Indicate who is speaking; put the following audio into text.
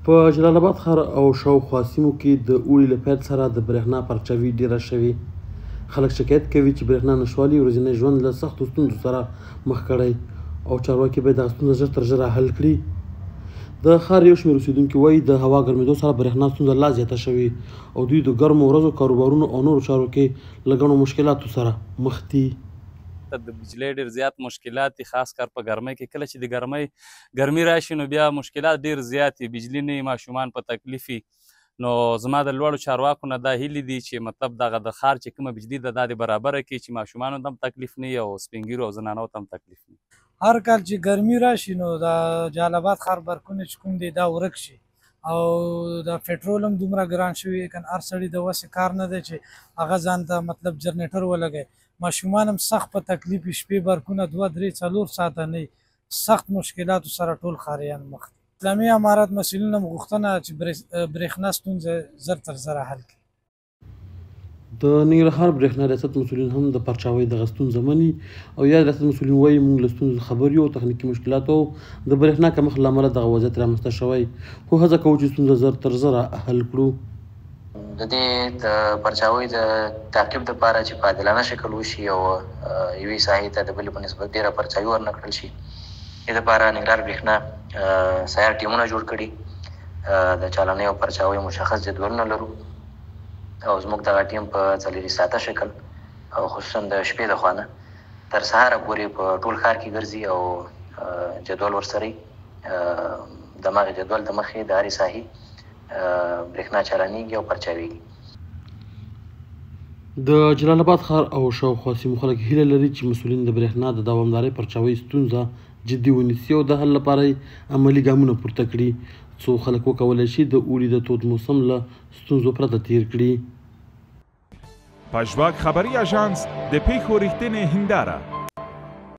Speaker 1: په جلال آباد ښار او شاوخوا سیمو کې د اوړي له پیل سره د برېښنا پرچاوي ډېره شوې. خلک شکایت کوي چې برېښنا نشتوالي ورځنی ژوند له سختو ستونزو سره مخ کړی او چارواکي باید دغه ستونزه ژر تر ژره حل کړي. د ښار یو شمېر اوسېدونکي وایي د هوا ګرمېدو سره برېښنا ستونزه لا زیاته شوې او دوی د ګرمو ورځو کاروبارونو او نورو چارو کې له ګڼو مشکلاتو سره مخ دي.
Speaker 2: د بجلی ډېر زیات مشکلات دي، خاص کر په ګرمۍ کې. کله چې د ګرمي راشي نو بیا مشکلات ډېر زیات دي، بجلي نه وي، ماشومان په تکلیف وي. نو زما د لوړو چارواکو نه دا هیلې دي چې مطلب دغه د ښار چې کومه بجلي ده دا دې برابره کړي چې ماشومانو ته هم تکلیف نه وي او سپین ږیرو او زنانو ته هم تکلیف نه وي.
Speaker 3: هر کال چې ګرمي راشي نو د جلال آباد ښار برکونه چې کوم دی دا ورک شي او د پټرول هم دومره ګران شوي که هر سړي د وسې کار نه دی چې هغه ځان ته مطلب جنریټر ولګوي. ماشومان هم سخت په تکلیف شپې برکونه 2-3-4 ساعته نه سخت مشکلاتو سره ټول ښاریان مخ دي. اسلامي امارت مسؤلین هم غوښتنه چې برېښنا ستونزه زر تر زره حل کړي.
Speaker 1: د ننګرهار برېښنا ریاست مسؤلین هم د پرچاوۍ دغه ستونزه مني او یا ریاست مسؤلین وایي موږ له ستونزو خبر یو او تخنیکي مشکلاتو د برېښنا کمښت له امله دغه وضعیت رامنځته شوی، خو هڅه کوو چې ستونزه زر تر زره حل کړو.
Speaker 4: د دې د پرچاوۍ د تعقیب دپاره چې په عادلانه شکل وشي او یوې ساحې ته د بلې په نسبت ډېره پرچاوي ورنه کړل شي، دې دپاره ننګرهار برېښنا سیار ټیمونه جوړ کړي. د چالانۍ او پرچاوۍ مشخص جدولونه لرو او زموږ دغه ټیم په 4 ساعته شکل او خصوصا د شپې د خوا نه تر سهاره پورې په ټول ښار کې ګرځي او جدول ورسره وي. دماغې جدول د مخې د هرې ساحې برېښنا چالانېږي او پرچاوېږي.
Speaker 1: د جلال آباد ښار او شاوخوا سیمو خلک هیله لري چې مسؤلین د برېښنا د دوامدارۍ پرچاوۍ ستونزه جدي ونیسي او د حل لپاره یې عملي ګامونه پورته کړي څو خلک وکولی شي د اوړي د تود موسم له ستونزو پرته تیر کړي.
Speaker 5: پژواک خبري اژانس د پیښو رښتینې هنداره